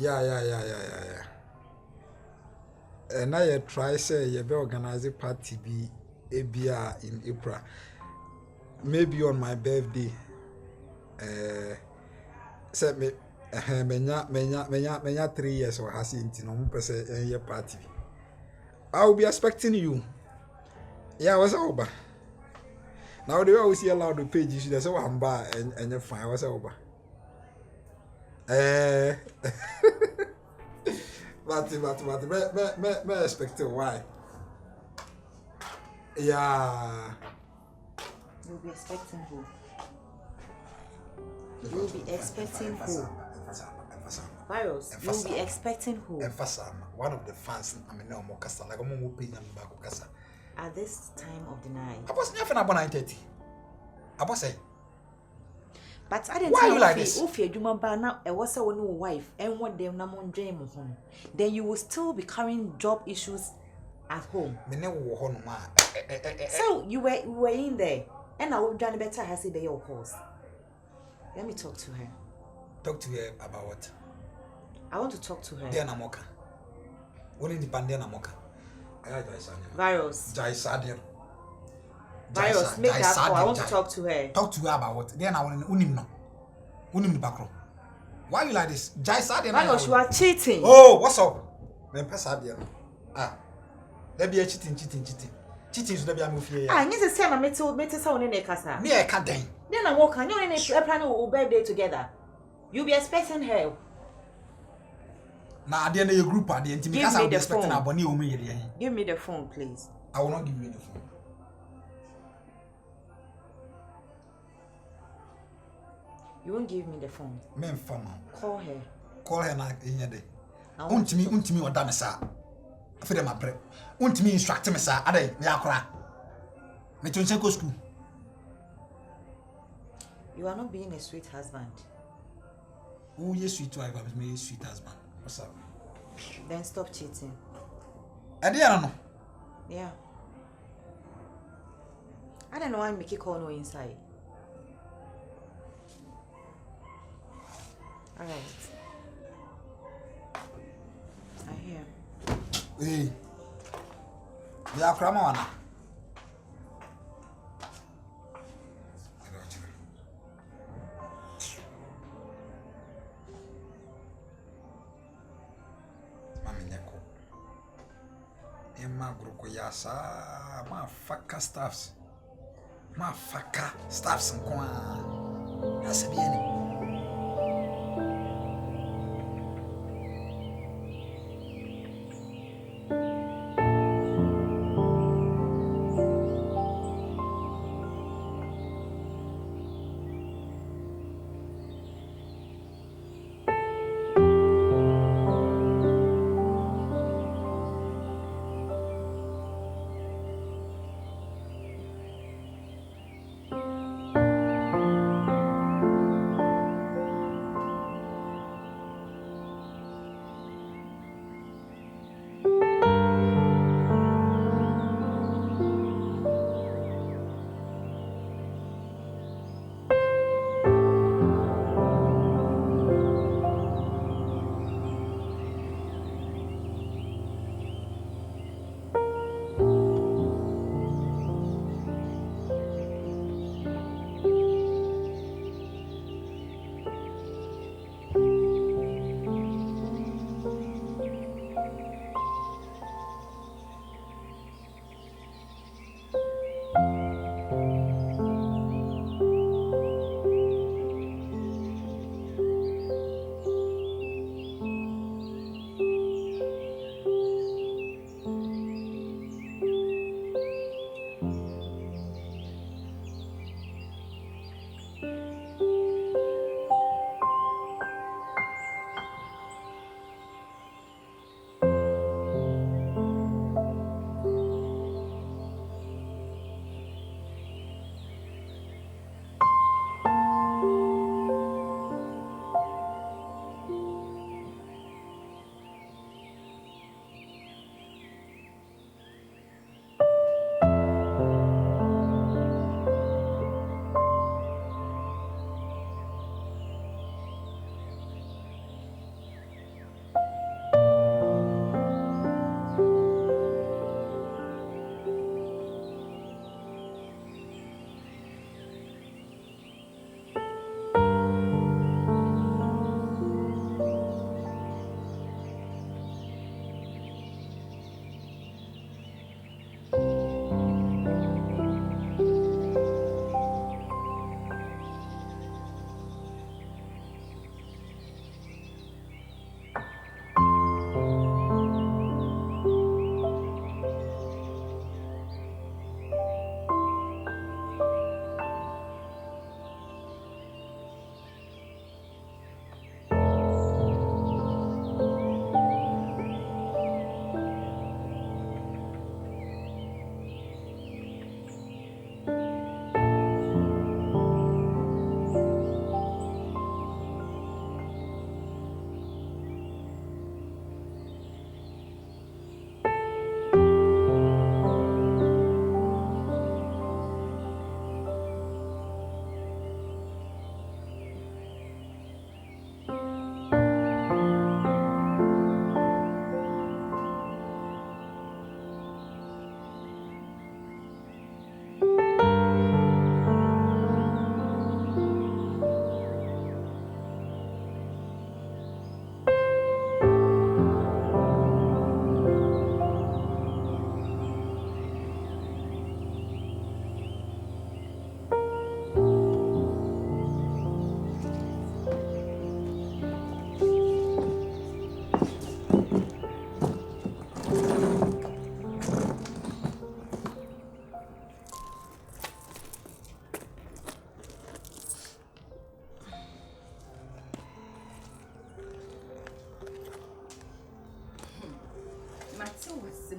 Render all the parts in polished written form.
Yeah. And I try say you be organize a party be ABR in April. Maybe on my birthday. Say me menya 3 years or has it no person any party. I will be expecting you. Yeah, what's over? Now they always see allowed the pages. That's what I'm by and you fine. What's over? Eh, but me expecting why? Yeah. You'll be expecting who? You'll be expecting who? Virus, you'll be expecting who? One of the fans, I mean, no more casa, like I'm more paying back casa. At this time of the night. I was never about 9:30. I was say. But I didn't Why tell you like this? If you now, I was a wife and what them na mon dream home. Then you will still be carrying job issues at home. So you were in there, and I would done better has it be your course. Let me talk to her. Talk to her about what? I want to talk to her. Diana Moka. Only the Pandiana Moka. Virus. Virus, make that call. I want to talk to her. Talk to her about what? Then I want to unim no. Unim the background. Why you like this? Virus, you are cheating. Oh, what's up? Then pass out there. There be a cheating. Cheating should be a movie. I need to say I'm meeting someone in a casa. Me, I can't then. Then I walk on you in a plan of birthday together. You'll be expecting her. Now, at the end of your group, at the end, Give me the phone. Give Give me the phone, please. I will not give you the phone. You won't give me the phone. Men farmer. Call her. Call her now in your day. Untimi or damesa. I feel my prep. Untimi instruct me, sir. Ade, me akra. Me to school. You are not being a sweet husband. Oh, yes, sweet wife, I me sweet husband. What's up? Then stop cheating. I don't know. Yeah. I don't know why Mickey call no inside. All right. I hear. Hey. Me akra ma wana. Yasa, ma faka staffs. Ma faka staffs and kwa. That's a bien.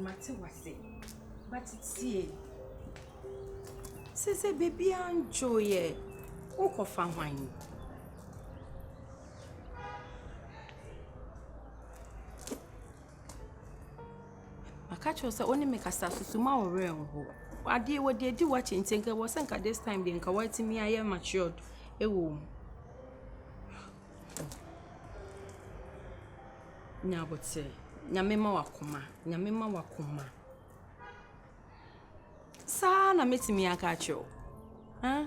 Mate. But it's here. Say baby enjoy. Oko fa wine. Makacho say only make us susuma ore ho. Ade wo de di watch ntenka wo senka this time de nka wait me aye matured. Ewo. Nyabote. Nyamema wakoma. Sana metimi akacho.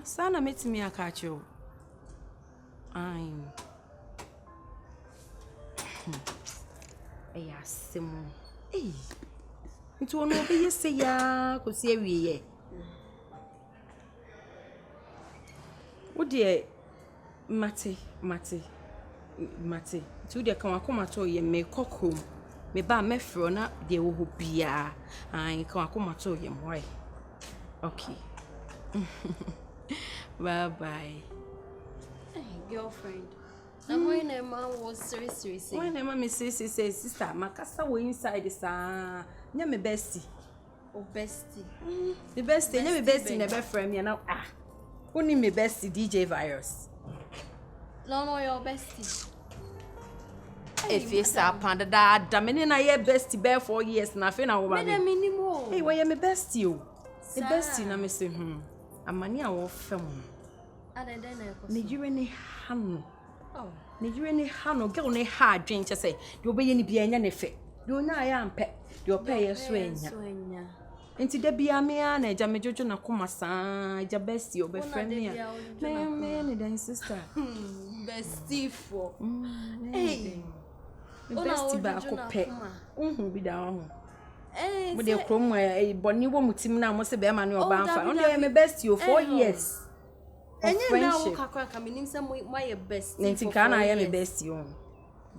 Sana metimi akacho. Ai. Eya semu. Nti ono be yese ya kosi awiye. Wo de mate. Tu de kan akoma to ye me kokrom. Me ba me fro na de wo ho bia. Ai kan akoma to ye moy. Okay. Bye. Hey, girlfriend. I'm going to man was serious. When am I say sister, makasa wo inside sa. Nya me bestie. Oh, bestie. The bestie, nya me bestie na be friend me na Who me bestie DJ Virus? No, your bestie. If you say panda da me na ye bestie be 4 years na fe na wo ba me. Minimum. Hey, why you me bestie o? The bestie na me say amani a wo fam. Ada den na ko. Nigeria ni hanu. Oh. Nigeria ni hanu girl ni ha adwen che say de obeye ni bia nya ne fe. De onya ya ampe. De opeye so enya. Enti da bia me a na eja me jojo na koma saa, eja bestie obe friend me a. Me ni den sister. Bestie for. Hey. Bestie ba ko pe. Bi da ho. Eh. Mo de krom boni wo mutim na mo se be ma ne oba mfa. On dey me bestie o 4 years. Enye na wo kakra ka minim se mo ye bestie. Nenti ka na ye me bestie o.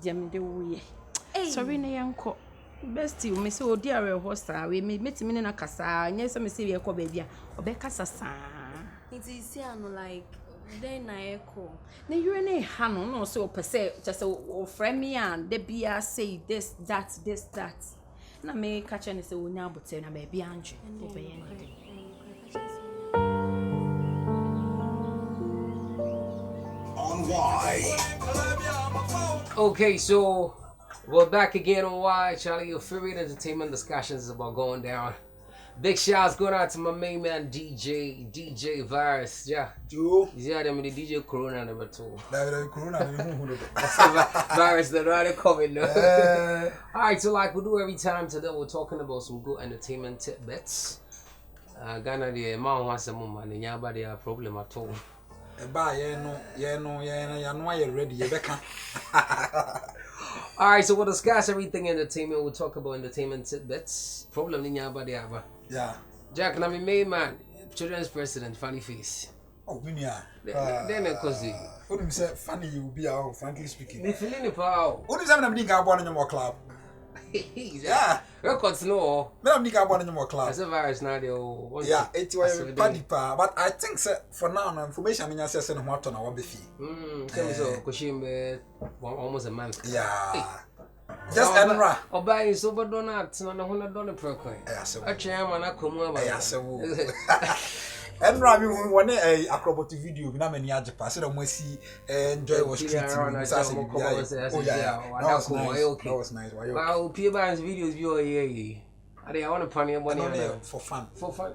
Je me de wo ye. Sorry na yanko. Bestie me se odi are hosta we metimi na kasa nya se me se ye ko ba bia obe kasa saa. It is see no like then na echo. Na you na ha no so pese just o friend me and de bia say this that. Na me catch and say onya abote na ba bia anju obe ye ni. On why? Okay, so we're back again on Why. Charlie, your favorite entertainment discussions is about going down. Big shouts going out to my main man DJ Virus. Yeah. Joe. Yeah, them with the DJ Corona number 2. Corona. Virus, they're not coming now. Alright, so like we do every time today, we're talking about some good entertainment tidbits. Ghana, the man wants some more money, yeah, but they have problem at all. Ready. Alright, so we'll discuss everything entertainment. We'll talk about entertainment tidbits. Problem in your body, yeah. Jack, I'm a main man, children's president, funny face. Oh, Minia. Then a cousin. What do you say? Funny, you be out, frankly speaking. You feeling it, pal? What is happening? I'm born in your club. Yeah. Records no. I'm born in your club. As a virus now, they yeah, it's a paddy pa. But I think for now, information in your session of what on our fee. So, Kushimbe, almost a month. Yeah. Just Enra. Or buying sober donuts on $100 per coin. A chairman, I come over. Enra, we want a acrobatic video. We have many other pass. I don't see enjoy was treating. Oh, yeah. That was nice. Wow, P-Band's videos, you are here. I want to pony money for fun. For fun.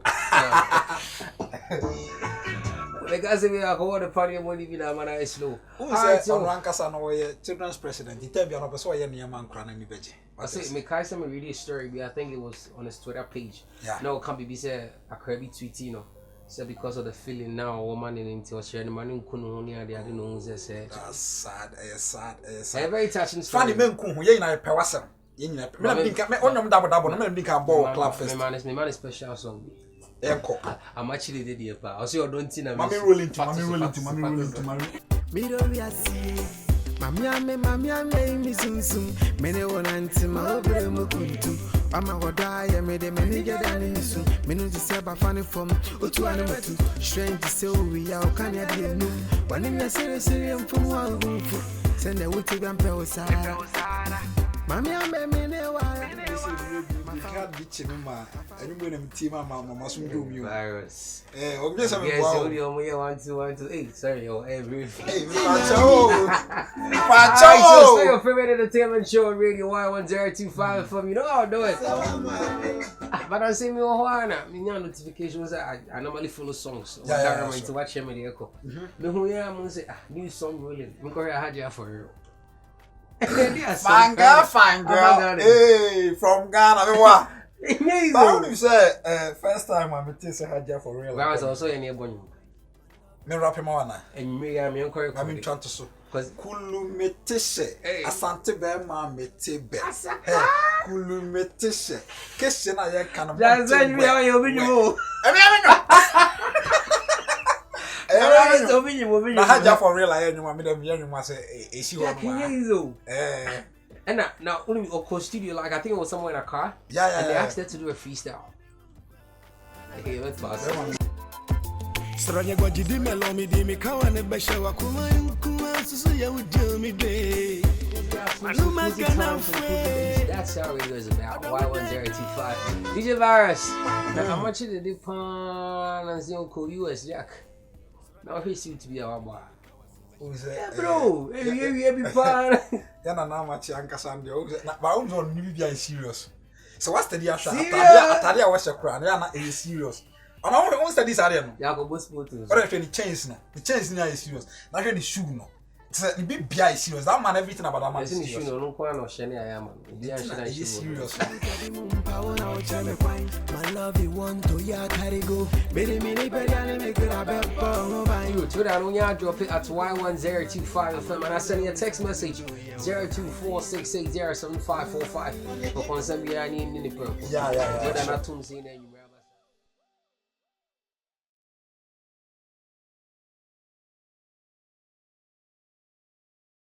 Because we are going to party money with a man is slow. Who said on Rankasa no children's president? He tell me on a person who near man crying in the veggie. I say me Kaisa me read a story, but I think it was on his Twitter page. Yeah. No, can't be said a crabby tweet, you know. So because of the feeling now, woman in into sharing money in Kununia, they don't know who's said. That's sad. Sad. A very touching story. Funny men kun ye na pewasem. Ye na me onyom double no me ndika ball club first. Me man special song. Enko. I'm actually the dear pa. I see you don't see na. Mami rolling to. Me don't be a see. Mami ame mi sum. Mene wonanti ma obre mo kuntu. Ama goda ya me de meni get ani sum. Me no ti se ba fani from otu ani matu. Strange to say we ya o kan ya de nu. Wani me sere mfumu wa gunfu. Send the wuti gan pe osara. Mami ame me ne wa. dad bi che me ma anyu mo na mti mama so do mi o Virus. obi say me Yes, wow only on me 1 2 1 2 8. Sorry, yo, every. hey Pacho Alright, so stay your favorite entertainment show on radio Y1025 from you know how I do it. But I see me on Juana, me notifications. I normally follow songs. Yeah, to watch them in the echo. The who yeah, I'm say new song really. Me go here had for real. fine girl hey from Ghana me wa Amazing. But you say first time I met say Haja for real. I was also in here bonny. Me rap him on And me I'm encourage. I mean trying to so Cause Kulu meteshe asante be ma metebe Kulu meteshe kese na ye kan mo that's why me how you be you. Na Haja for real I anyuma me dem anyuma say e si one And now only or studio like I think it was somewhere in a car. Yeah. And they asked her to do a freestyle. Okay, let's pass. Sranya gwajidi melomi di mi kawane besha wa kuma susu ya ujumi de. Manuma kana fwe. That's how it was about Y1025. DJ Virus. Now I want you to do pan and see Uncle US Jack. Now he seems to be our boy. Yeah, bro. Every pan. Yana na machi ankasa ndio na ba unzo ni bibia serious. So what's the dia sha? Atade a wo shekura na na e serious. Ona won study sare no. Ya go boss photos. What if any chains na? The chains ni are serious. Na hwe ni shoe no. Say the bibia is serious. That man everything about that man is Serious. serious. No kwa no shene aya man. Dia shene Is serious. My love you want to ya carry go. Baby me ni periane me kura beppo ban. You Twitter on ya drop it at Y1025 FM and I send you a text message 02468075545. For send me any purple. Yeah. Whether not to say you